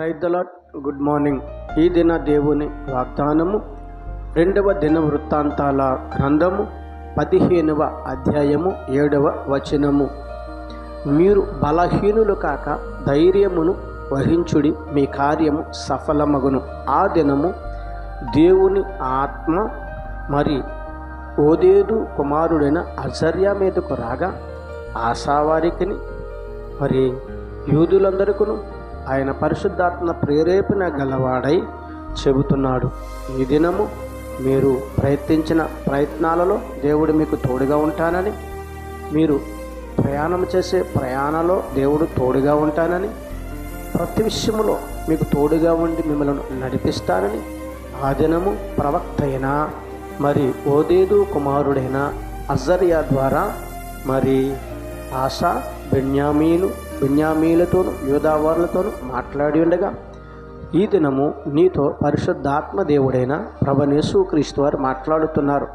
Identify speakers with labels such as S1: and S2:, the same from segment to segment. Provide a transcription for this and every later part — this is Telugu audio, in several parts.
S1: Praise the lord. Good morning. ఈ దిన దేవుని వాగ్దానము 2వ దిన వృత్తాంతాల గ్రంథము 15వ అధ్యాయము 7వ వచనము. మీరు బలహీనులు కాక ధైర్యమును వహించుడి, మీ కార్యము సఫలమగును. ఆ దినము దేవుని ఆత్మ మరి ఓదేదు కుమారుడైన అజర్యా మీదకు రాగా ఆశావారికిని మరి యూదులందరికీ ఆయన పరిశుద్ధాత్మ ప్రేరేపణ గలవాడై చెబుతున్నాడు. ఈ దినము మీరు ప్రయత్నించిన ప్రయత్నాలలో దేవుడు మీకు తోడుగా ఉంటానని, మీరు ప్రయాణం చేసే ప్రయాణంలో దేవుడు తోడుగా ఉంటానని, ప్రతి విషయంలో మీకు తోడుగా ఉండి మిమ్మల్ని నడిపిస్తానని ఆ దినము ప్రవక్త అయిన మరి ఓదేదు కుమారుడైన అజర్యా ద్వారా మరి ఆశా బెన్యామీలతోనూ యూదావారులతోనూ మాట్లాడి ఉండగా ఈ దినము నీతో పరిశుద్ధాత్మ దేవుడైన ప్రభువైన యేసుక్రీస్తు వారు మాట్లాడుతున్నారు.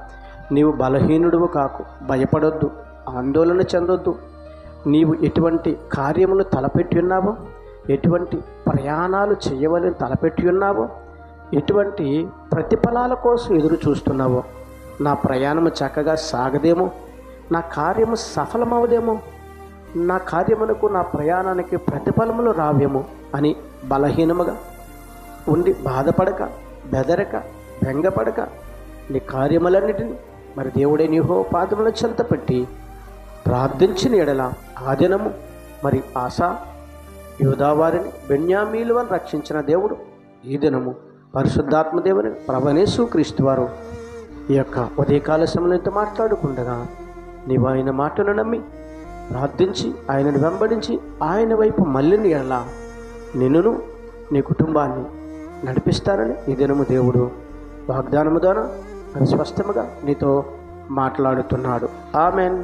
S1: నీవు బలహీనుడువు కాకు, భయపడొద్దు, ఆందోళన చెందొద్దు. నీవు ఎటువంటి కార్యములు తలపెట్టి ఉన్నావో, ఎటువంటి ప్రయాణాలు చేయవలని తలపెట్టి ఉన్నావో, ఎటువంటి ప్రతిఫలాల కోసం ఎదురు చూస్తున్నావో, నా ప్రయాణము చక్కగా సాగదేమో, నా కార్యము సఫలమవదేమో, నా కార్యములకు నా ప్రయాణానికి ప్రతిఫలములు రావేమో అని బలహీనముగా ఉండి బాధపడక, బెదరక, బెంగపడక నీ కార్యములన్నిటిని మరి దేవుడే నీహో పాదముల చెంత పెట్టి ప్రార్థించిన ఎడల ఆ దినము మరి ఆశా యూదావారిని బెన్యామీలువని రక్షించిన దేవుడు ఈ దినము పరిశుద్ధాత్మ దేవుని ప్రభువైన యేసుక్రీస్తు వారు ఈ యొక్క ఉదయకాల సమయంతో మాట్లాడుకుండగా నీవు ఆయన మాటను నమ్మి ప్రార్థించి ఆయనను వెంబడించి ఆయన వైపు మళ్ళిన ఎడల నిన్నును నీ కుటుంబాన్ని నడిపిస్తానని ఈ దినము దేవుడు వాగ్దానము ద్వారా స్పష్టముగా నీతో మాట్లాడుతున్నాడు. ఆమెన్.